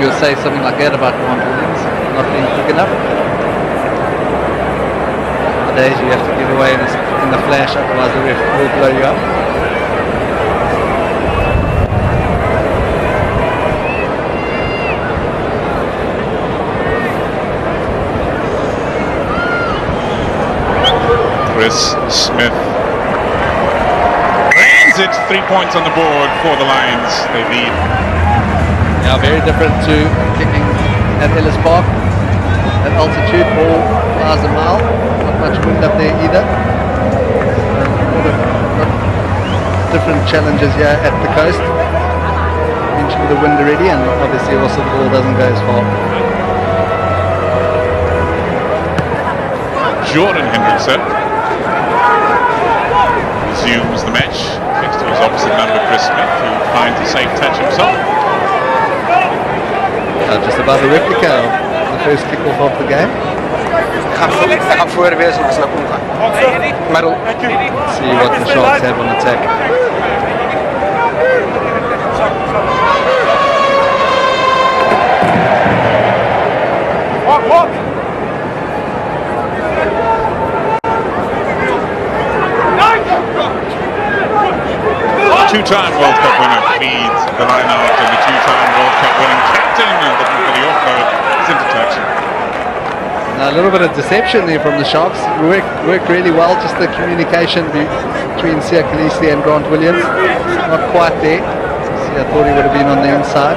you'll say something like that about Grant Williams not being quick enough. Nowadays you have to get away in the flash, otherwise the ref will blow you up. Chris Smith lands it. 3 points on the board for the Lions. They lead. Yeah, very different to kicking at Ellis Park. At altitude, ball flies a mile. Not much wind up there either. Different challenges here at the coast. Mentioned the wind already, and obviously also the ball doesn't go as far. Jordan Hendrickson resumes the match next to his opposite number, Chris Smith, who finds a safe touch himself. Just about a replica of the first kick-off of the game. See what the Sharks have on attack. Two-time World Cup winner feeds the line out, and the two-time World Cup winning captain looking for the offload is into touch. Now, a little bit of deception there from the Sharks. Worked really well, just the communication between Sia Khaleesi and Grant Williams. Not quite there. Sia thought he would have been on the inside.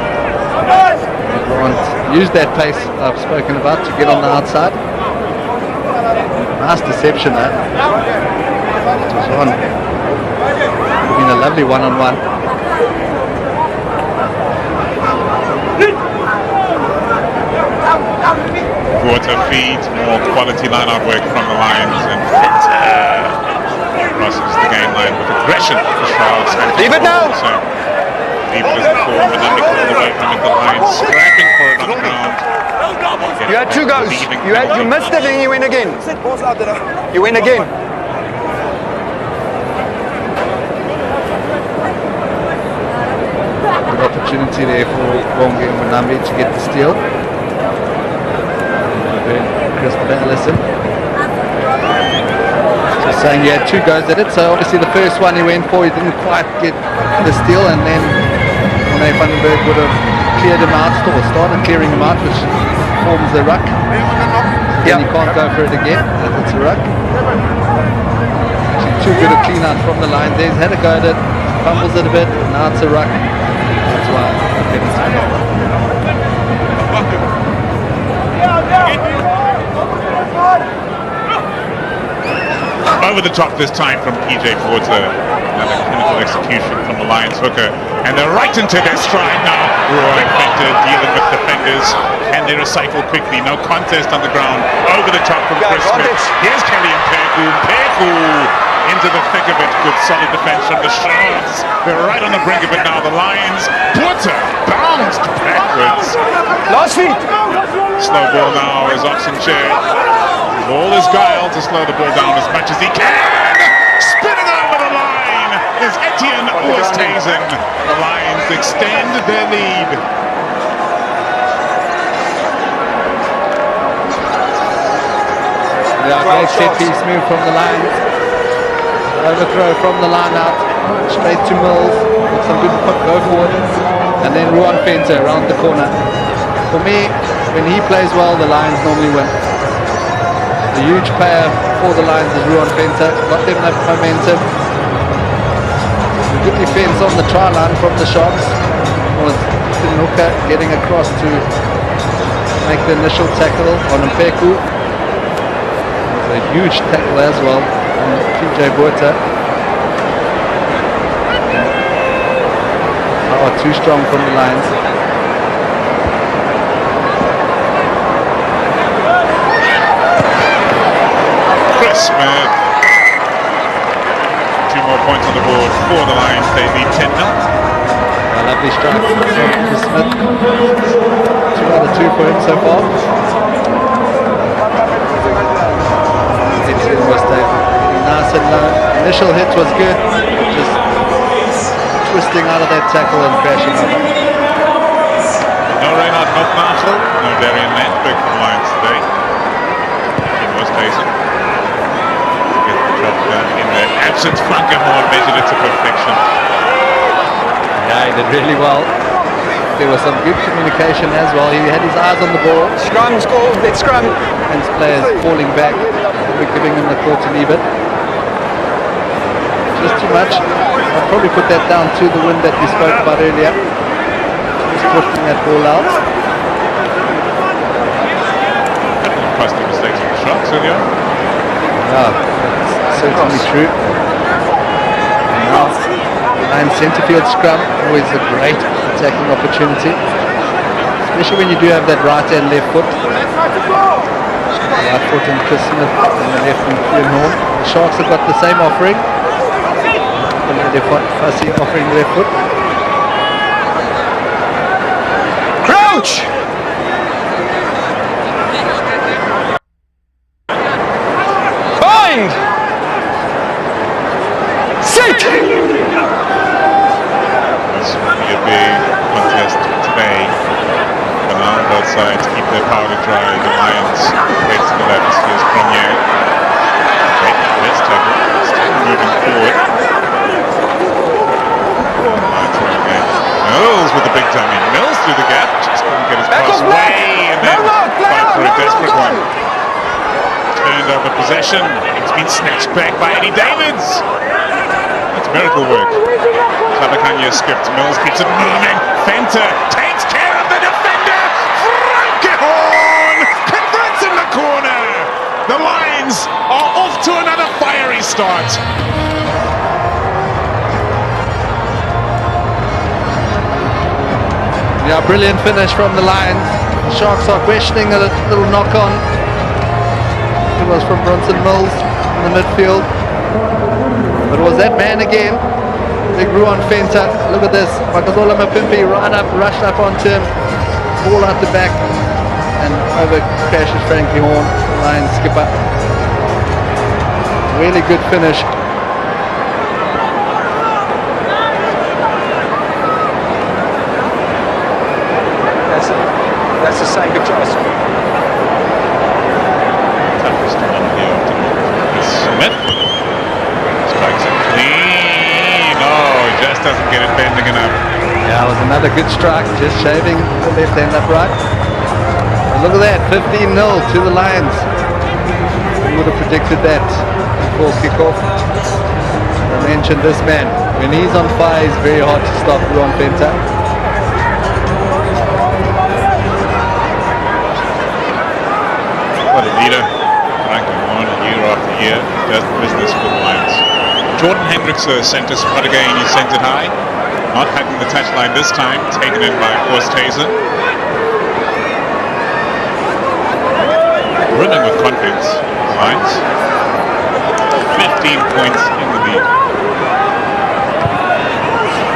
Grant used that pace I've spoken about to get on the outside. Nice deception there. It was on. Would have been a lovely one-on-one. Water feeds, more quality line-out work from the Lions, and crosses the game line with aggression for Sharks. Leave it now! So, leave it as the form, and then called away from it. The Lions scrapping for it on the ground. You had two goes. You missed it and you win again. You win again. Good opportunity there for Bongi and Wanambi to get the steal. Christopher Ellison. Just saying he had two goes at it, so obviously the first one he went for, he didn't quite get the steal, and then René Vandenberg would have cleared him out, or started clearing him out, which forms the ruck. Then he can't go for it again, as it's a ruck. Actually too good a clean out from the line there. He's had a go at it, fumbles it a bit, now it's a ruck. That's why over the top this time from PJ Porter. Another clinical execution from the Lions hooker. And they're right into their stride now. Roy Vector dealing with defenders. And they recycle quickly. No contest on the ground. Over the top from Chris Smith. Here's Kelly Mpeku. Mpeku into the thick of it. Good solid defense from the Sharks. They're right on the brink of it now. The Lions. Porter bounced backwards. Last feet. Slow ball now as Oxenchair. All his guile to slow the ball down as much as he can. Spinning over the line is Etienne Oosthuizen. The Lions extend their lead. Yeah, great set piece move from the Lions. Overthrow from the line out, straight to Mills. With some good go forward. And then Ruan Fenter around the corner. For me, when he plays well, the Lions normally win. A huge player for the Lions is Ruan Fenter. Got them enough momentum. Good defense on the try line from the Sharks. Was Tinuka getting across to make the initial tackle on Mpeku. A huge tackle as well on PJ Botha. Power too strong from the Lions. Smith. 2 more points on the board for the Lions. They lead 10-0. A lovely strike from Chris Smith. 2 out of 2 for him so far. It was nice and low. Initial hit was good. Just twisting out of that tackle and crashing over. No rain out, no Marshall, no Darian Lansberg for the Lions today. It was Tyson. Get the job done in the absence. Funkenhorn measured it to perfection. Yeah, he did really well. There was some good communication as well. He had his eyes on the ball. Scrum, score, let's scrum. And his players falling back. We're giving him the call to leave it. Just too much. I'll probably put that down to the wind that we spoke about earlier. Just pushing that ball out. Cost the mistakes of the shots earlier. Yeah, that's certainly true. And now, and centre field scrum, always a great attacking opportunity, especially when you do have that right and left foot. Right foot in Chris Smith and the left in Ian Horn. The Sharks have got the same offering. They're fussy offering the left foot. Crouch! Bind! Sit! This will be a big contest today. But now on both sides keep their powder dry. The Lions wait to the left. Here's Cronje. Great, let's tackle. Still moving forward. Mills with the big dummy. Mills through the gap. Just couldn't get his pass away. And then fight for a desperate one. Turned over possession. It's been snatched back by Eddie Davids. That's miracle work. Clavacania skipped. Mills keeps it moving. Fenter takes care of the defender. Frankenhorn converts in the corner. The Lions are off to another fiery start. Yeah, brilliant finish from the Lions. The Sharks are questioning a little knock-on. It was from Bronson Mills in the midfield. But it was that man again. Big Ruan Fenter. Look at this. Makazola Mapimpi rushed up onto him. Ball out the back. And over crashes Frankie Horn, the Lions skipper. Really good finish. That's the same good choice. Toughest one here to Smith. Strikes it clean. Oh, he just doesn't get it bending enough. Yeah, it was another good strike, just shaving the left hand upright. And look at that, 15-0 to the Lions. Who would have predicted that before kickoff? I mentioned this man. When he's on fire, it's very hard to stop Ruan Fenter. What a leader. Frankenhorn, year after year, does business with the Lions. Jordan Hendricks centre spot again. He sent it high. Not hugging the touchline this time. Taken in by Oosthuizen. Running with confidence. Lions. 15 points in the lead.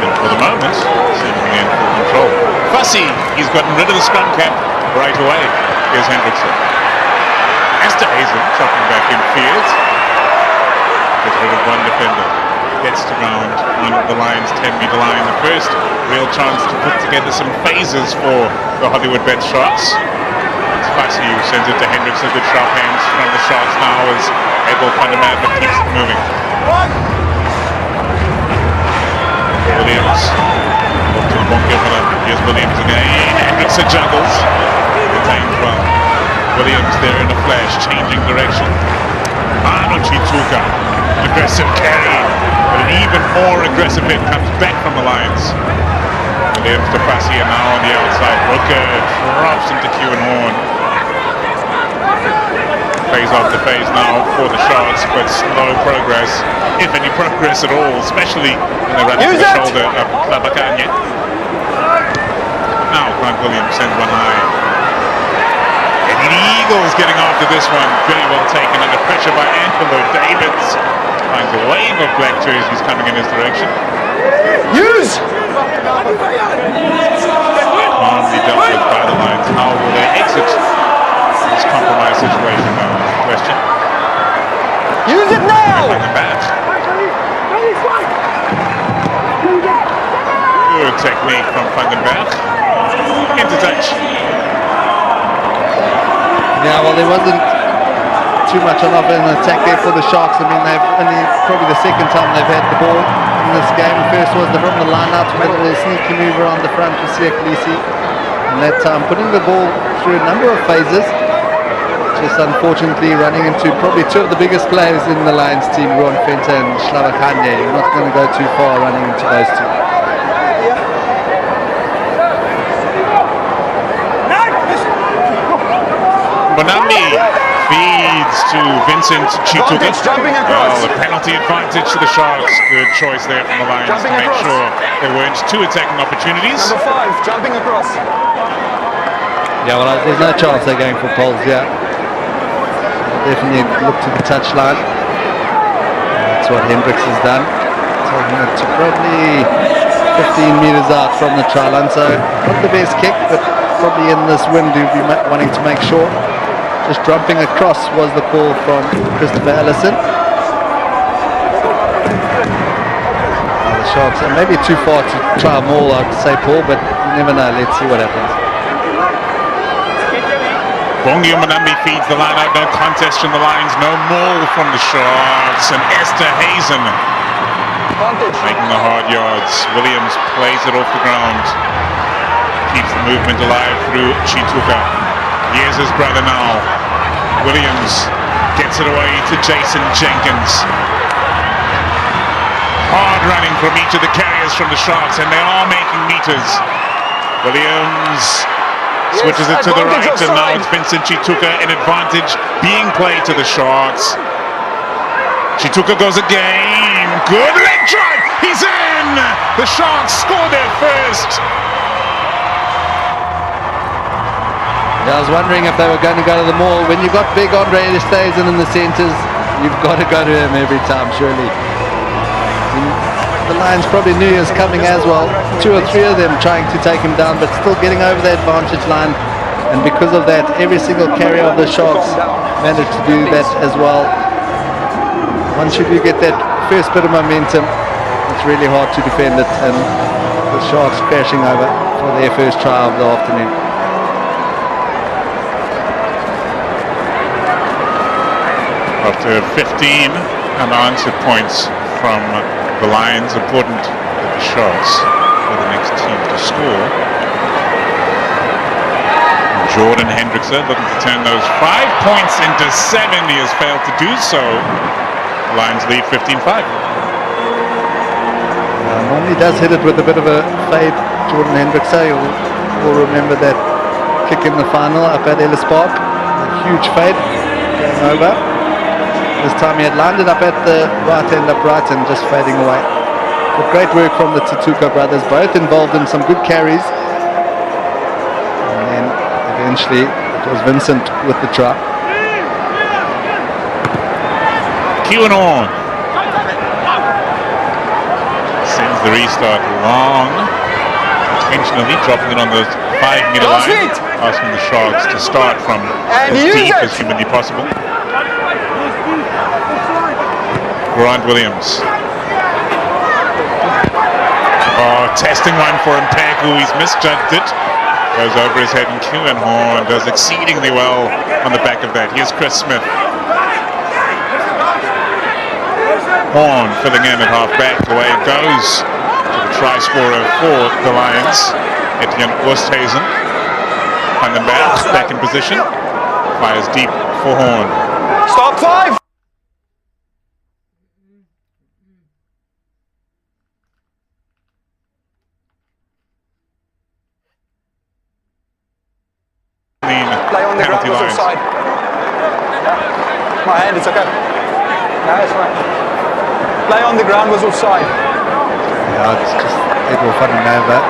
And for the moment, seemingly in full control. Fussy. He's gotten rid of the scrum cap right away. Here's Hendrickson. Esterhuizen chopping back in field. Gets rid of one defender. Gets to ground on the Lions' 10-meter line. The first real chance to put together some phases for the Hollywood Bet Sharks. It's Fussy who sends it to Hendricks. A good sharp hands from the Sharks now as Abel Thunderman but keeps it moving. Williams. Up to Bonke. Here's Williams again. Hendricks juggles. Retained well. Williams there in a flash, changing direction. Chituka, aggressive carry, but an even more aggressive hit comes back from the Lions. Williams to Fassi and now on the outside. Rooker drops into Kewan Horn. Phase after phase now for the Sharks, but slow progress, if any progress at all, especially when they run into the shoulder of Klabakanye. Now Grant Williams sends one high. The Eagles getting after this one, very well taken under pressure by Angelo Davids. Finds a wave of black jerseys coming in his direction. Use! Calmly dealt with by the Lions. How will they exit this compromised situation now? Question. Use it now! Back the bat. Good technique from Vandenberg. Into touch. Yeah, well, there wasn't too much on offer in the attack there for the Sharks. I mean, they've only probably the second time they've had the ball in this game. First was from the line-out with a sneaky move around the front with Siya Kolisi. And that time putting the ball through a number of phases. Just unfortunately running into probably two of the biggest players in the Lions team, Ruan Venter and Slava Kanye. You're not going to go too far running into those two. Bonambi feeds to Vincent Chituka. The penalty advantage to the Sharks. Good choice there from the Lions to make sure there weren't two attacking opportunities. Number 5, jumping across. Yeah, well, there's no chance they're going for poles here. Definitely look to the touchline. That's what Hendricks has done. Taking it to probably 15 metres out from the try line. So not the best kick, but probably in this wind you'll be wanting to make sure. Just jumping across was the call from Christopher Allison. The Sharks are maybe too far to try a maul, I'd say, Paul, but you never know. Let's see what happens. Bongi Umanambi feeds the line out, no contest from the Lions, no maul from the Sharks, and Esther Hazen making the hard yards. Williams plays it off the ground, keeps the movement alive through Chituka. Here's his brother now. Williams gets it away to Jason Jenkins. Hard running from each of the carriers from the Sharks, and they are making meters. Williams switches it to the right, and now it's Vincent Chituka in advantage, being played to the Sharks. Chituka goes again. Good leg drive. He's in. The Sharks score their first. Yeah, I was wondering if they were going to go to the maul. When you've got big Andre Esterhuizen in the centres, you've got to go to him every time, surely. The Lions probably knew he was coming as well. 2 or 3 of them trying to take him down, but still getting over the advantage line. And because of that, every single carrier of the Sharks managed to do that as well. Once you do get that first bit of momentum, it's really hard to defend it. And the Sharks crashing over for their first try of the afternoon. After 15 unanswered points from the Lions, important that the Sharks are the next team to score. Jordan Hendrickson looking to turn those 5 points into 7. He has failed to do so. The Lions lead 15-5. Normally does hit it with a bit of a fade, Jordan Hendrickson. You'll remember that kick in the final up at Ellis Park. A huge fade going over. This time he had lined it up at the right end upright and just fading away. But great work from the Chituka brothers, both involved in some good carries. And then eventually it was Vincent with the try. Kewan on. Sends the restart long. Intentionally dropping it on the 5-meter line. Asking the Sharks to start from as deep as humanly possible. Grant Williams. Oh, testing one for Mpeku. He's misjudged it. Goes over his head, and Kewan Horn does exceedingly well on the back of that. Here's Chris Smith. Horn filling in at half-back. Away it goes to the try scorer for the Lions, Etienne Oosthuizen. Vandenberg back in position. Fires deep for Horn. Stop 5! Play on the ground was offside. My hand, it's okay. No, it's fine. Play on the ground was offside. Yeah, it's just Edwin Vandenberg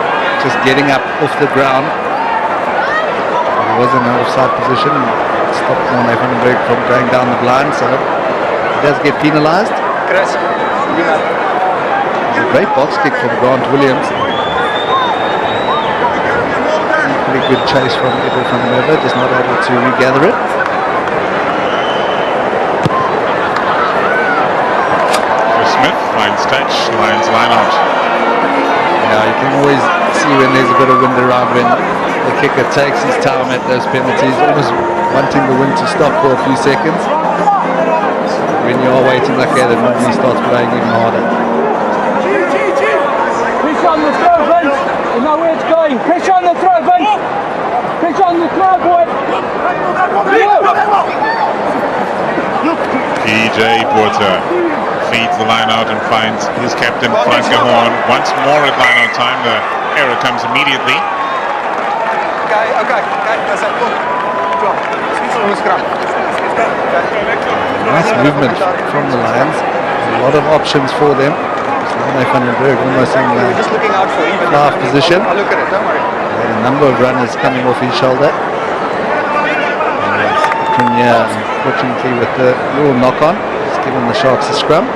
just getting up off the ground. He was in an offside position. Stopped Morne Vandenberg from going down the blind, so he does get penalised. Chris, It's a great box kick from Grant Williams. Good chase from Edwin Vandenberg, just not able to regather it. Smith finds touch, Lions line out. Yeah, you can always see when there's a bit of wind around when the kicker takes his time at those penalties, almost wanting the wind to stop for a few seconds. When you are waiting like that, it normally starts playing even harder. Pitch on the throw, Vince. You know where it's going. Pitch on the throw, Vince. Pitch on the throw, boy. PJ Porter feeds the line out and finds his captain, Frank Horn. Once more at line out time, the error comes immediately. Okay, that's it. Nice movement from the Lions. A lot of options for them. Van den Berg almost in half position. I'll look at it, don't worry. A number of runners coming off his shoulder. Premier, unfortunately, with the little knock-on, he's given the Sharks a scrum.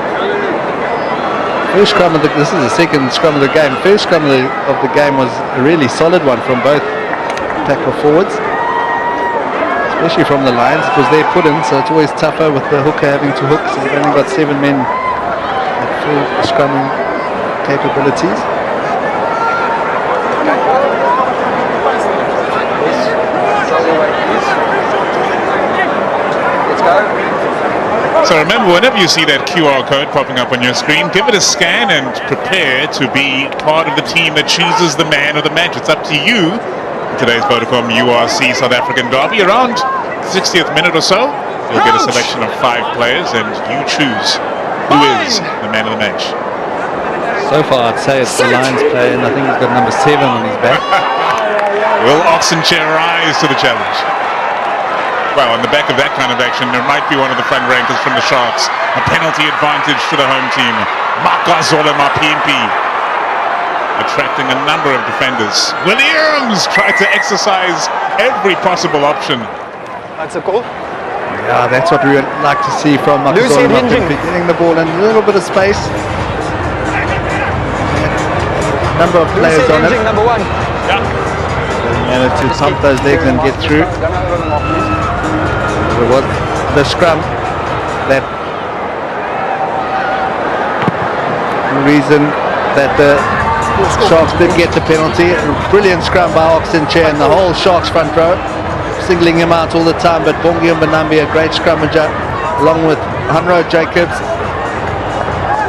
First scrum of this is the second scrum of the game. First scrum of the game was a really solid one from both tackle forwards, especially from the Lions. It was their put-in, so it's always tougher with the hooker having to hook, so they've only got 7 men at full scrumming capabilities. So remember, whenever you see that QR code popping up on your screen, give it a scan and prepare to be part of the team that chooses the man of the match. It's up to you. In today's Vodacom URC South African Derby, around 60th minute or so, you'll get a selection of 5 players and you choose who is the man of the match. So far, I'd say it's the Lions player, and I think he's got number 7 on his back. Will Oxenchair rise to the challenge? Well, on the back of that kind of action, there might be one of the front rankers from the Sharks. A penalty advantage to the home team. Makazola Mapimpi attracting a number of defenders. Williams tried to exercise every possible option. That's a call. Yeah, that's what we would like to see from Makazola Mapimpi, getting the ball in a little bit of space. Number of players on it. Number 1. Yeah. Managed to pump those legs and get through. It was the scrum that reason that the Sharks did get the penalty. Brilliant scrum by Oxenchair and the whole Sharks front row, singling him out all the time. But Bongi and Banambi, a great scrummager, along with Hunro Jacobs,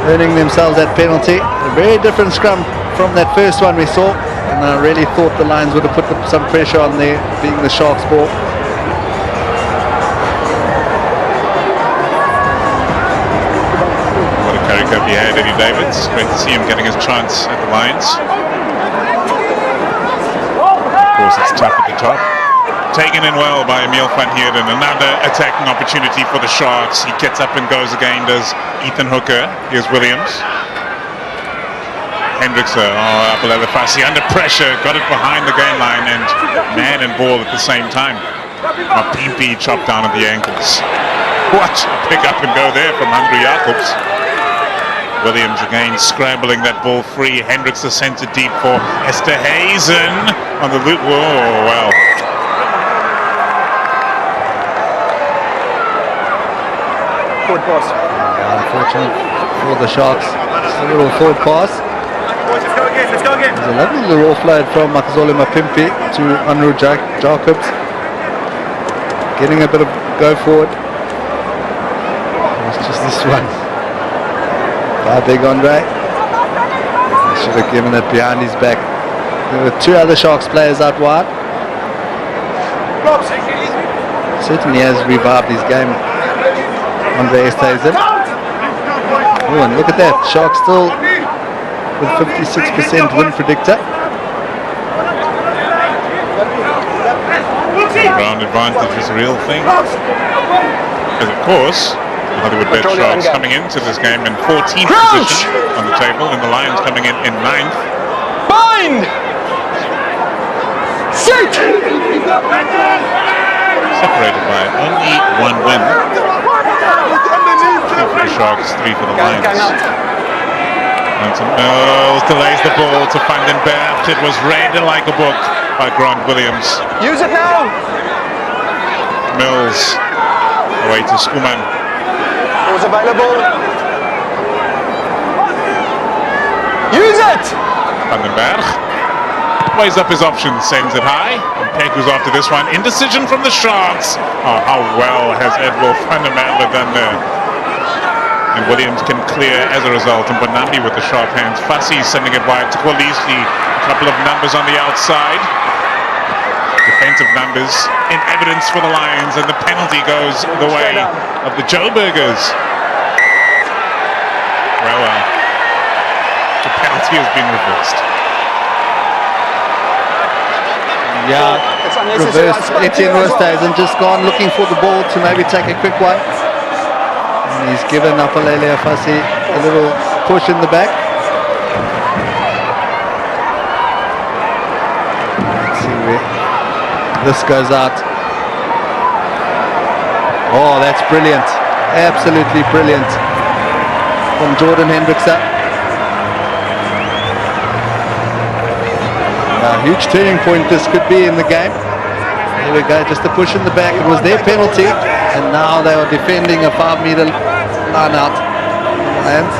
earning themselves that penalty. A very different scrum from that first one we saw, and I really thought the Lions would have put some pressure on there, being the Sharks' ball. What a curry cup he had, Eddie Davids. Great to see him getting his chance at the Lions. Of course, it's tough at the top. Taken in well by Emil van Heerden. Another attacking opportunity for the Sharks. He gets up and goes again, does Ethan Hooker. Here's Williams. Hendrickson, Apalelefasi under pressure, got it behind the game line and man and ball at the same time. Mapimpi chopped down at the ankles. What a pick up and go there from Andrew Jacobs. Williams again scrambling that ball free. Hendricks is sent it deep for Esterhazen on the loop. Whoa, well. Forward pass. Unfortunate for the Sharks. Just a little forward pass. Let's go again. There's a lovely little offload from Makazola Mapimpi to Unru Jacobs. Getting a bit of go forward. It's just this one. By Big Andre. He should have given it behind his back. There were 2 other Sharks players out wide. Certainly has revived his game. Andre Esterhazen. Oh, and look at that. Sharks still with 56% win predictor. Ground advantage is a real thing. Because of course, Hollywood Bet Sharks coming into this game in 14th position on the table, and the Lions coming in 9th. Bind! Shoot! Separated by only 1 win. 2 for the Sharks, 3 for the Lions. Mills delays the ball to Van den Berg. It was read like a book by Grant Williams. Use it now! Mills away to Schoeman. Was available. Use it! Van den Berg. Weighs up his options, sends it high. And Peck was after this one. Indecision from the Sharks. Oh, how well has Edward van der Merwe done there. And Williams can clear as a result. And Bonambi with the sharp hands. Fussy sending it wide to Kolisi. A couple of numbers on the outside. Defensive numbers in evidence for the Lions. And the penalty goes the way of the Joburgers. Well, the penalty has been reversed. Yeah, reversed. Etienne Oosthuizen just gone looking for the ball to maybe take a quick one. And he's given Apalele Afasi a little push in the back. Let's see where this goes out. Oh, that's brilliant. Absolutely brilliant from Jordan Hendrickson. A huge turning point this could be in the game. There we go, just a push in the back. It was their penalty, and now they are defending a 5-meter line out. Lions.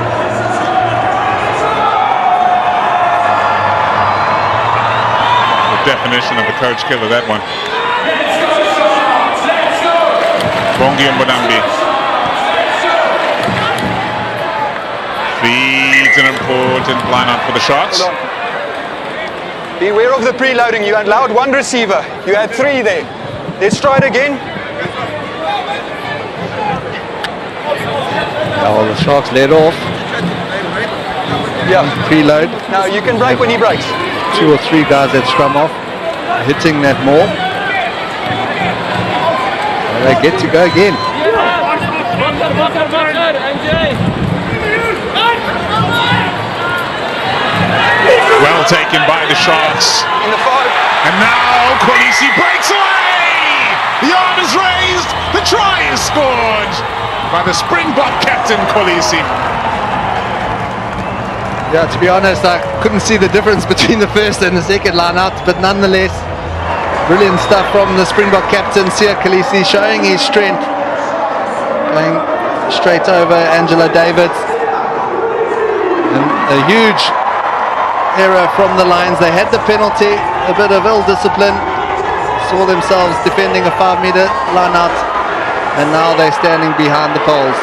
The definition of a coach killer, that one. Bongi and Bonambi. Feeds an important line out for the Sharks. Beware of the preloading. You allowed one receiver. You had 3 there. Let's try it again. Well, the Sharks led off. Yeah. Preload. Now you can break when he breaks. 2 or 3 guys that scrum off, hitting that maul. And they get to go again. Well taken by the Sharks. In the 5. And now Kolisi breaks away! The arm is raised, the try is scored by the Springbok captain Kolisi. Yeah, to be honest, I couldn't see the difference between the first and the second line out, but nonetheless, brilliant stuff from the Springbok captain Siya Kolisi, showing his strength, going straight over Angelo Davids. And a huge error from the Lions. They had the penalty, a bit of ill discipline, saw themselves defending a 5-meter line out, and now they're standing behind the poles.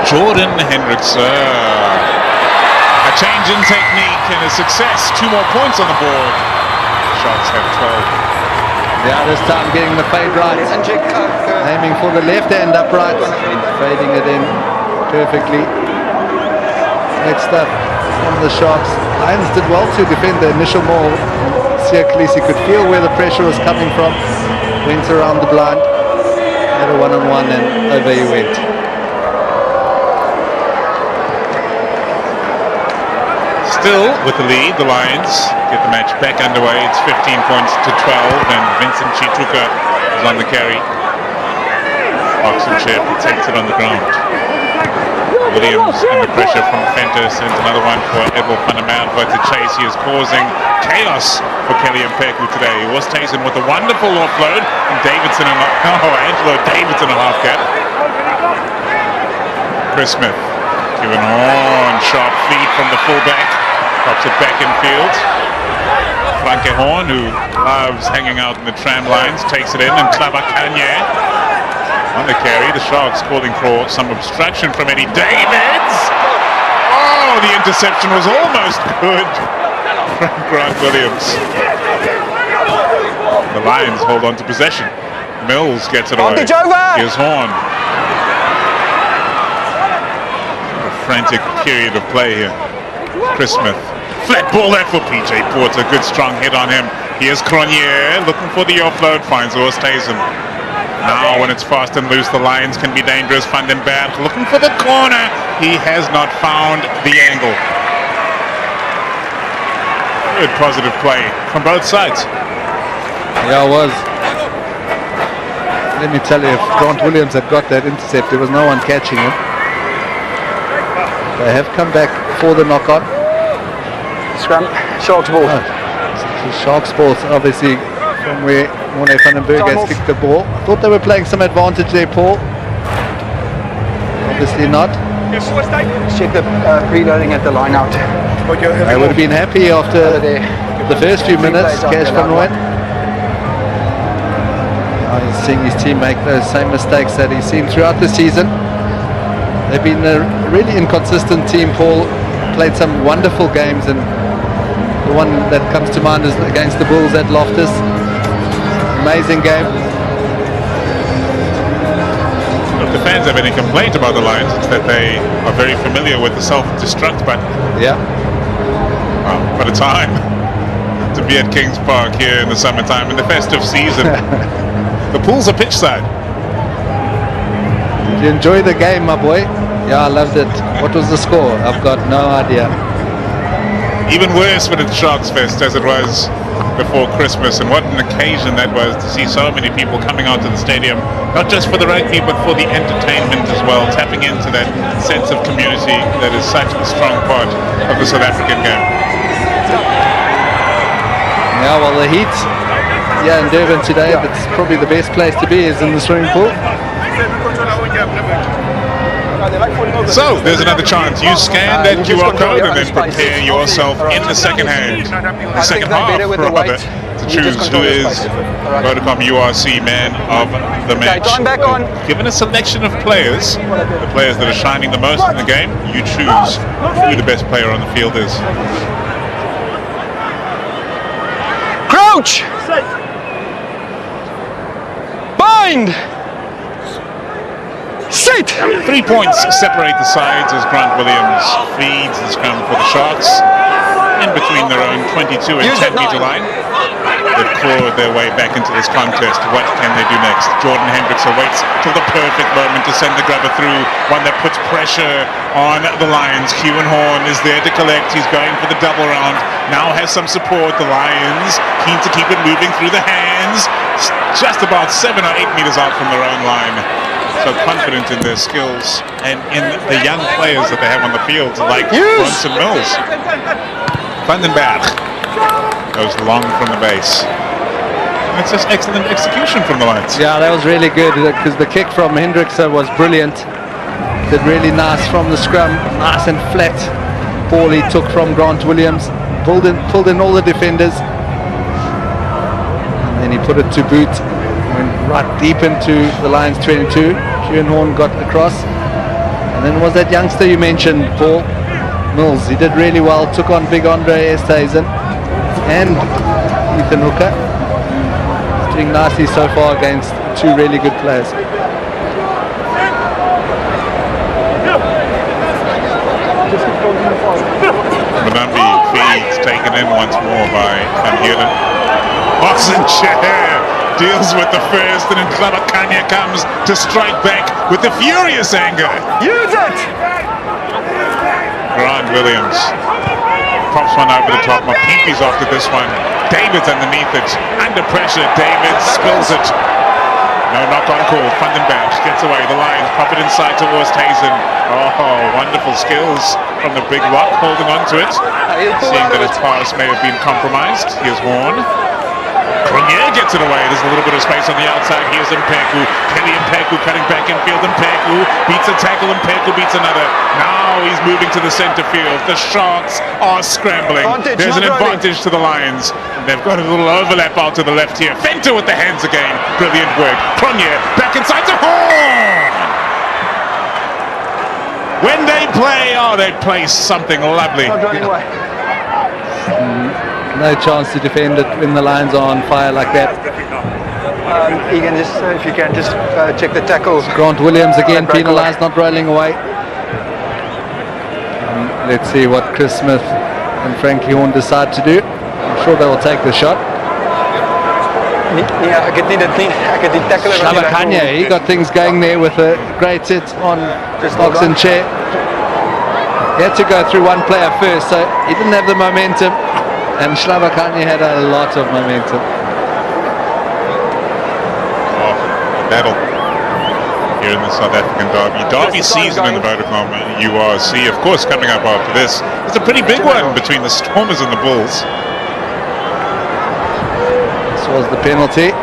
Jordan Hendrickson. A change in technique and a success. 2 more points on the board. Sharks have 12. Yeah, this time getting the fade right. Aiming for the left hand upright. Fading it in perfectly. Great stuff from the Sharks. Lions did well to defend the initial maul. Siya Kolisi could feel where the pressure was coming from. Went around the blind. Had a one-on-one and over he went. Still with the lead, the Lions get the match back underway. It's 15 points to 12, and Vincent Chituka is on the carry. Oxenshire protects it on the ground. Williams under pressure from Fenter sends another one for Edward van der Merwe to chase. He is causing chaos for Kelly and Peku today. He was Tyson with a wonderful offload, and Davidson and Angelo Davidson a half gap. Chris Smith given on sharp feed from the fullback. Drops it back in field. Franke Horn, who loves hanging out in the tram lines, takes it in, and Klava Kanye on the carry. The Sharks calling for some obstruction from Eddie Davids. Oh, the interception was almost good from Grant Williams. The Lions hold on to possession. Mills gets it away. Here's Horn. A frantic period of play here. Chris Smith. Flat ball there for PJ Porter. Good strong hit on him. Here's Cronje looking for the offload. Finds Oosthuizen. Now when it's fast and loose, the Lions can be dangerous. Van den Berg looking for the corner. He has not found the angle. Good positive play from both sides. Yeah, it was. Let me tell you, if Grant Williams had got that intercept, there was no one catching him. They have come back for the knock-on. Scrum. Sharks ball. The Sharks ball, obviously, from where Morne van den Berg Time has off. kicked the ball. I thought they were playing some advantage there, Paul. Obviously not. Check the preloading at the line out. They would have been happy after the first few minutes. Cash van Rooyen. He's seeing his team make those same mistakes that he's seen throughout the season. They've been a really inconsistent team, Paul. Played some wonderful games, and the one that comes to mind is against the Bulls at Loftus. Amazing game. If the fans have any complaint about the Lions, it's that they are very familiar with the self-destruct button. Yeah. What a time to be at Kings Park here in the summertime in the festive season. The pools are pitch side. Did you enjoy the game, my boy? Yeah, I loved it. What was the score? I've got no idea. Even worse when it's Sharks Fest as it was before Christmas, and what an occasion that was to see so many people coming out to the stadium, not just for the rugby but for the entertainment as well, tapping into that sense of community that is such a strong part of the South African game. Yeah, well, the heat, yeah, in Durban today, that's probably the best place to be, is in the swimming pool. So there's another chance. You scan that QR code and then prepare yourself in the second half, rather, to choose who is Vodacom URC Man of the Match. Time back on. Given a selection of players, the players that are shining the most in the game, you choose who the best player on the field is. Crouch! Bind! Sit! 3 points separate the sides as Grant Williams feeds the scrum for the Sharks in between their own 22 and 10 metre line. They've clawed their way back into this contest. What can they do next? Jordan Hendricks awaits till the perfect moment to send the grubber through, one that puts pressure on the Lions. Kieran Horn is there to collect. He's going for the double round. Now has some support. The Lions keen to keep it moving through the hands, just about 7 or 8 metres out from their own line. So confident in their skills and in the young players that they have on the field, like Bronson Mills. Van den Berg goes long from the base. And it's just excellent execution from the Lions. Yeah, that was really good, because the kick from Hendricks was brilliant. Did really nice from the scrum, nice and flat ball he took from Grant Williams. Pulled in all the defenders, and then he put it to boot. Went right deep into the Lions 22. Kieran Horn got across, and then was that youngster you mentioned, Paul Mills. He did really well, took on big Andre Esthazen and Ethan Hooker. He's doing nicely so far against two really good players. Manambi feeds taken in once more by Van Heerden. Austin Chair deals with the first, and then Klabakanya comes to strike back with the furious anger. Use it! Grant Williams pops one over the top. Mapimpi's after this one. David's underneath it. Under pressure, David spills it. No knock-on call. Van den Berg gets away. The Lions pop it inside towards Tazen. Oh, wonderful skills from the big rock, holding on to it. Seeing that his pass may have been compromised. Here's Horn. Cronje gets it away. There's a little bit of space on the outside. Here's Mpeku. Kelly Mpeku cutting back in field. Mpeku beats a tackle. Mpeku beats another. Now he's moving to the center field. The Sharks are scrambling. There's an advantage to the Lions. They've got a little overlap out to the left here. Fenter with the hands again. Brilliant work. Cronje back inside to Horn. When they play something lovely. No chance to defend it when the Lions are on fire like that. Egan, just if you can just check the tackles. Grant Williams again penalised, not rolling away. Let's see what Chris Smith and Frankie Horn decide to do. I'm sure they will take the shot. Slabakanya, he got things going there with a great hit on Oxen Chair. He had to go through one player first, so he didn't have the momentum. And Slabakanya had a lot of momentum. Oh, battle. here in the South African Derby season in the Vodacom URC. Of course, coming up after this, it's a pretty big one between the Stormers and the Bulls. This was the penalty.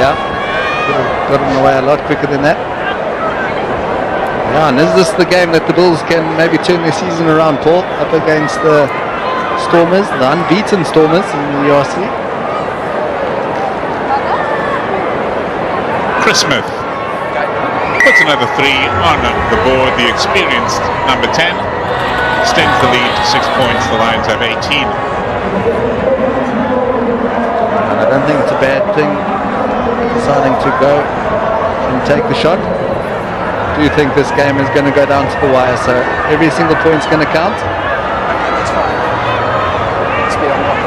Yeah, could have gotten away a lot quicker than that. Yeah, and is this the game that the Bulls can maybe turn their season around, Paul, up against the Stormers, the unbeaten Stormers in the URC? Chris Smith puts another 3 on the board. The experienced number 10 extends the lead to 6 points. The Lions have 18. And I don't think it's a bad thing deciding to go and take the shot. Do you think this game is going to go down to the wire, so every single point's going to count? That's fine. Let's be on top.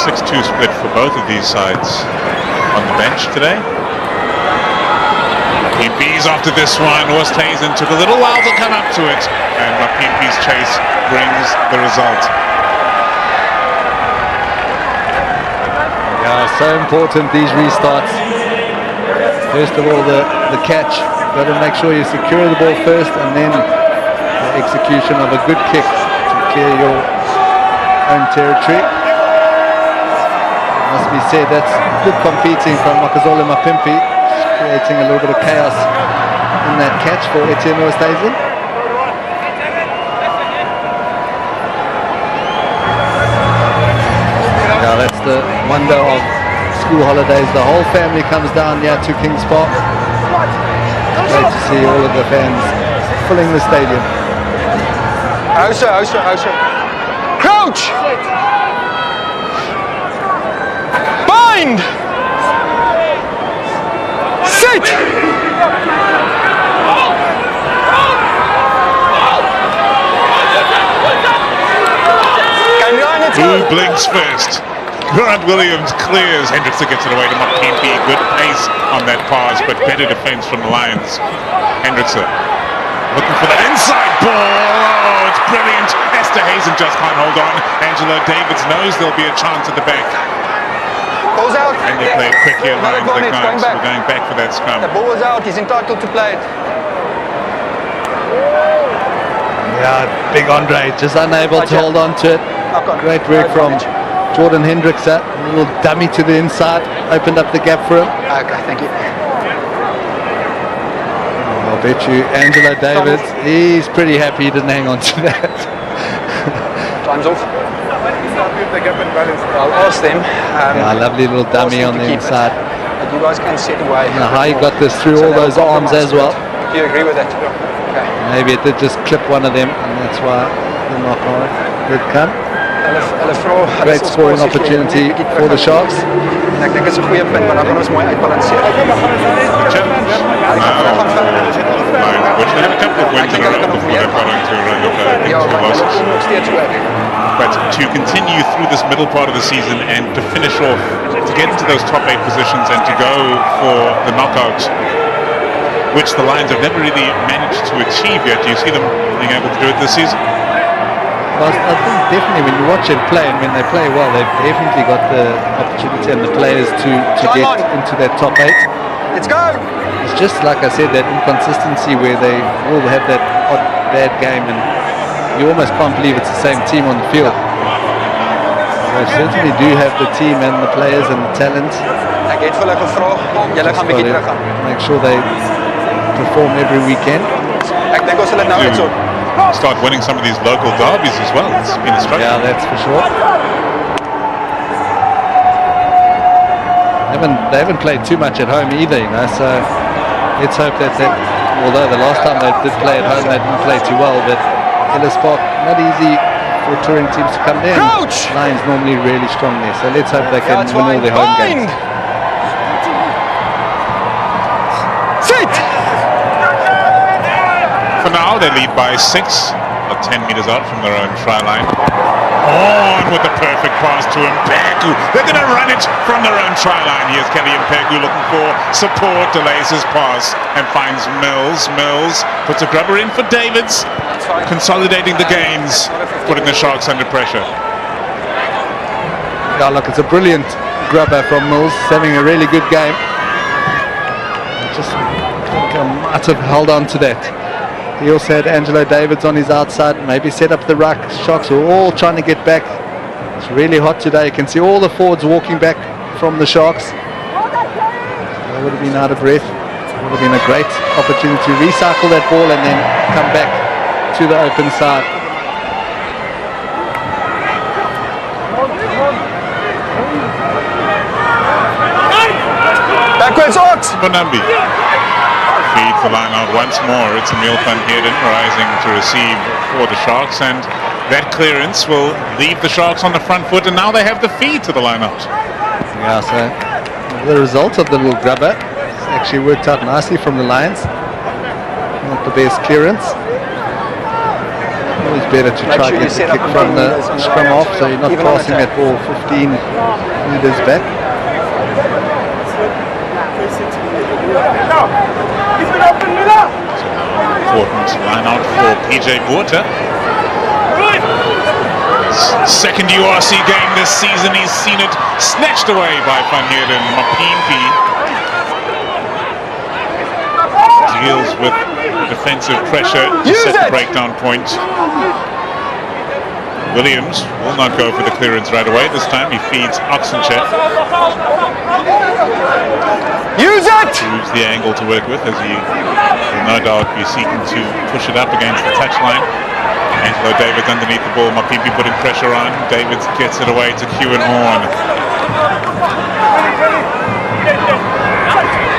6-2 split for both of these sides on the bench today. PMP's after this one. Oosthuizen took a little while to come up to it, and PMP's chase brings the result. Yeah, so important, these restarts. First of all, the catch. Got to make sure you secure the ball first, and then the execution of a good kick to clear your own territory. Must be said, that's good competing from Makazole Mapimpi, creating a little bit of chaos in that catch for Etienne Oosthuizen. Yeah, that's the wonder of school holidays. The whole family comes down here to Kings Park. Great to see all of the fans filling the stadium. Hou ze. Crouch! Bind! Sit! Who blinks first? Grant Williams clears. Hendrickson gets it away to Mapimpi. Good pace on that pass, but better defense from the Lions. Hendrickson looking for that inside ball. Oh, it's brilliant. Oosthuizen just can't hold on. Angelo Davids knows there'll be a chance at the back. Ball's out. And they play quick here, Lions. They Going can't. back. We're going back for that scrum. The ball was out. He's entitled to play it. Yeah, big Andre, just unable to hold on to it. Great work from Jordan Hendrickson. A little dummy to the inside, opened up the gap for him. Okay, thank you. I'll bet you Angelo Davids, he's pretty happy he didn't hang on to that. Time's off. I'll ask them. Yeah, lovely little dummy on the inside. But you guys can set away. I don't know how he got this through all those arms as well. Do you agree with that? Okay. Maybe it did just clip one of them, and that's why the knock on did come. Great scoring opportunity for the Sharks. En ek dink dit is 'n goeie punt, want dan gaan ons mooi uitbalanseer. Challenge. Which they have a couple of wins in a row before they've got into a run of two losses. Nog steeds werk. But to continue through this middle part of the season and to finish off, to get into those top 8 positions and to go for the knockout, which the Lions have never really managed to achieve yet. Do you see them being able to do it this season? Well, I think definitely when you watch them play, and when they play well, they've definitely got the opportunity and the players to get into that top 8. Let's go! It's just like I said, that inconsistency where they will have that odd bad game, and you almost can't believe it's the same team on the field. They certainly do have the team and the players and the talent. Ek het vir hulle gevra, julle gaan bietjie terug gaan. Make sure they perform every weekend. Ek dink ons sal dit nou net so. Start winning some of these local derbies as well. It's been a struggle. Yeah, that's for sure. They haven't played too much at home either, you know, so let's hope that although the last time they did play at home they didn't play too well, but Ellis Park, not easy for touring teams to come there. Lions normally really strong there, so let's hope they can win all their home games. Sit! For now, they lead by 6, about 10 metres out from their own try line. On with the perfect pass to Mpegu. They're going to run it from their own try line. Here's Kelly Mpegu looking for support, delays his pass and finds Mills. Mills puts a grubber in for Davids, consolidating the gains, putting the Sharks under pressure. Yeah, look, it's a brilliant grubber from Mills. He's having a really good game. Just think I might have held on to that. He also had Angelo Davids on his outside, maybe set up the ruck. Sharks were all trying to get back. It's really hot today. You can see all the forwards walking back from the Sharks. They would have been out of breath. It would have been a great opportunity to recycle that ball and then come back to the open side. Backwards, Ox! Bonambi feeds the line out once more. It's Emil van Heerden rising to receive for the Sharks, and that clearance will leave the Sharks on the front foot, and now they have the feed to the line out. Yeah, so the result of the little grubber actually worked out nicely from the Lions. Not the best clearance. Always better to try to get the kick from the scrum off, so you're not passing that ball 15 meters back. Important line out for PJ Botha. Second URC game this season, he's seen it snatched away by Van Heerden. Mapimpi deals with defensive pressure to set the breakdown point. Williams will not go for the clearance right away. This time he feeds Oxenchef. Use it! Use the angle to work with, as he will no doubt be seeking to push it up against the touchline. Angelo Davids underneath the ball. Mapimpi putting pressure on. Davids gets it away to Kewan Horn.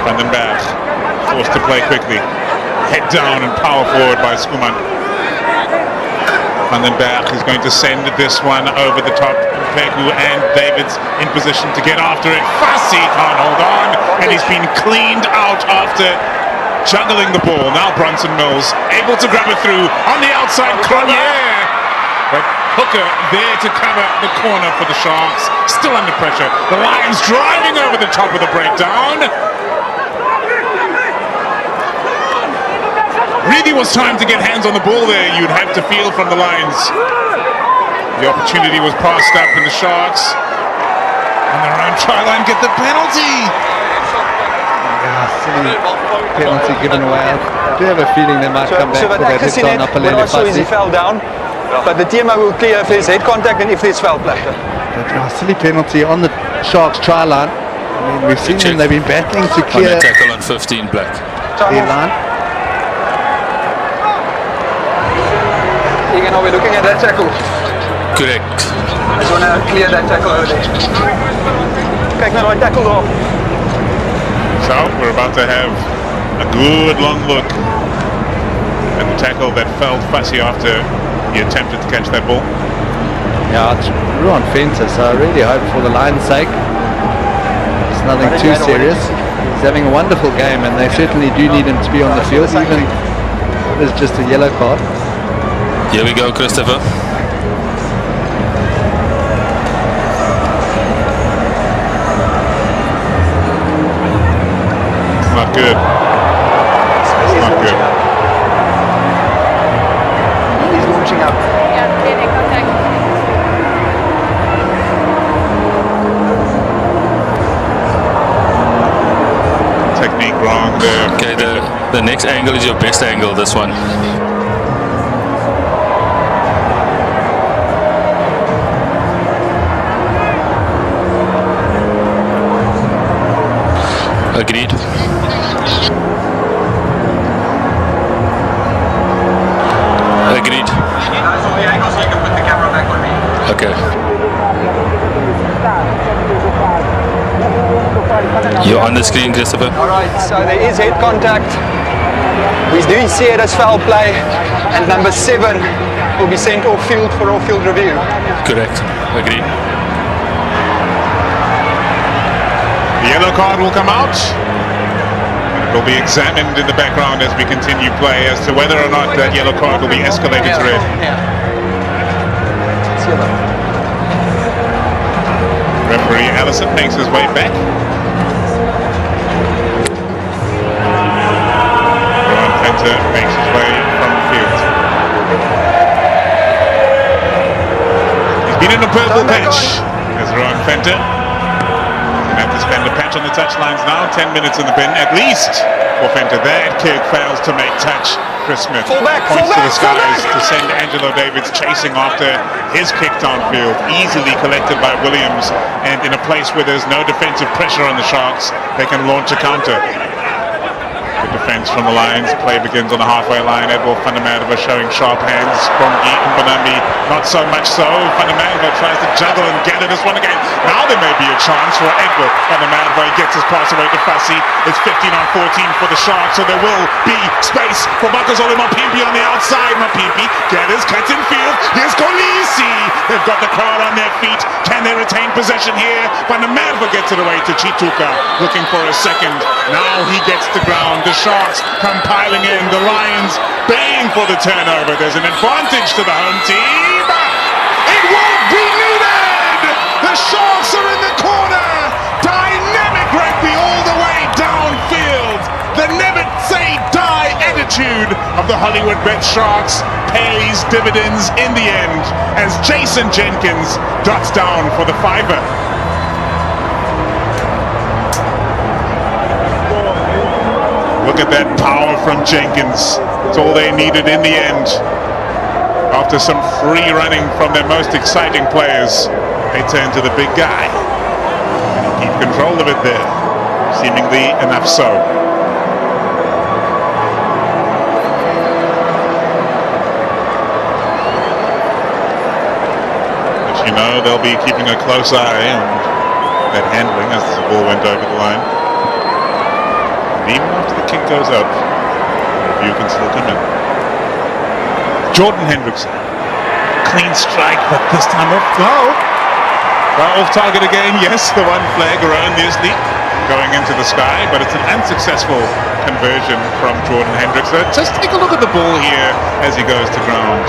Van den Berg forced to play quickly. Head down and power forward by Skuman. Van den Berg is going to send this one over the top. Pegu and Davids in position to get after it. Fassi can't hold on, and he's been cleaned out after juggling the ball. Now Bronson Mills able to grab it through on the outside. Cronje, but Hooker there to cover the corner for the Sharks. Still under pressure. The Lions driving over the top of the breakdown. Really was time to get hands on the ball there, you'd have to feel, from the Lions. The opportunity was passed up in the Sharks. On their own try line, get the penalty. Yeah, silly penalty given away. I do have a feeling they might come back for that hit on Apalele Fassi. He fell down, but the TMO will clear if there's head contact and if there's foul play. But yeah, silly penalty on the Sharks try line. I mean, we've seen them, they've been battling to clear on the tackle on 15 black. their line. Again, are we looking at that tackle? Correct. I just want to clear that tackle over there. Kijk naar my tackle daar. So we're about to have a good long look at the tackle that felled Fassi after he attempted to catch that ball. Yeah, it's Ruan Fenter, so I really hope for the Lions' sake it's nothing too serious. He's having a wonderful game, and they certainly do need him to be on the field, even if it's just a yellow card. Here we go, Christopher. Not good. It's not good. He's launching up. Yeah, clear contact. Technique wrong there. Okay, the next angle is your best angle, this one. Agreed. Agreed. Okay. You're on the screen, Christopher. Alright, so there is head contact. We do see it as foul play, and number 7 will be sent off field for off-field review. Correct. Agreed. The yellow card will come out. It will be examined in the background as we continue play as to whether or not that yellow card will be escalated to red. Yeah. It's yellow. Referee Allison makes his way back. Ron Fenter makes his way from the field. He's been in a purple patch as Ron Fenter. Have to spend a patch on the touchlines now. 10 minutes in the bin at least for Fenter. That kick fails to make touch. Chris Smith points to the skies to send Angelo Davids chasing after his kick downfield, easily collected by Williams, and in a place where there's no defensive pressure on the Sharks, they can launch a counter. Good defense from the Lions. Play begins on the halfway line. Edward Fundamadova showing sharp hands. Bongi Mbanambi not so much so. Fundamadova tries to juggle and gather this one again. Now there may be a chance for Edward Fundamadova. He gets his pass away to Fassi. It's 15 on 14 for the Sharks, so there will be space for Makazole Mapimpi on the outside. Mapimpi gathers, cuts in field. Here's Kolisi. They've got the crowd on their feet. Can they retain possession here? Fundamadova gets it away to Chituka, looking for a second. Now he gets the ground. The Sharks come piling in. The Lions baying for the turnover. There's an advantage to the home team. It won't be needed. The Sharks are in the corner. Dynamic rugby all the way downfield. The never say die attitude of the Hollywood Bet Sharks pays dividends in the end as Jason Jenkins dots down for the fiver. Look at that power from Jenkins. It's all they needed in the end. After some free running from their most exciting players, they turn to the big guy. And he keep control of it there. Seemingly enough so. But you know, they'll be keeping a close eye on that handling as the ball went over the line. Even after the kick goes up, you can still come in. Jordan Hendrickson. Clean strike, but this time off goal. Off target again, yes, the one flag erroneously going into the sky, but it's an unsuccessful conversion from Jordan Hendrickson. Just take a look at the ball here as he goes to ground.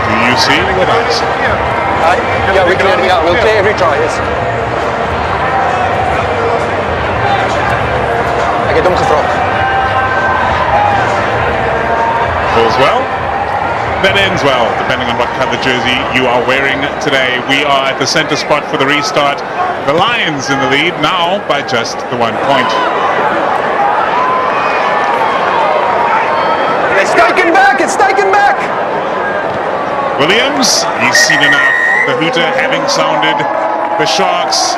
Do you see what I see? Yeah, we'll play every try, yes. Ek het hom gevra. All's well. That ends well, depending on what colour jersey you are wearing today. We are at the centre spot for the restart. The Lions in the lead now by just the 1 point. It's taken back, it's taken back! Williams, he's seen enough. The hooter having sounded. The Sharks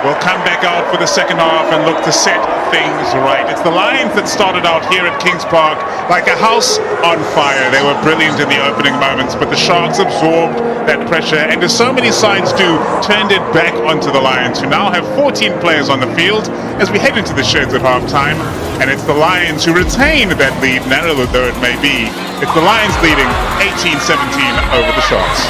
will come back out for the second half and look to set things right. It's the Lions that started out here at Kings Park like a house on fire. They were brilliant in the opening moments, but the Sharks absorbed that pressure and, as so many sides do, turned it back onto the Lions, who now have 14 players on the field as we head into the sheds at halftime. And it's the Lions who retain that lead, narrow though it may be. It's the Lions leading 18-17 over the Sharks.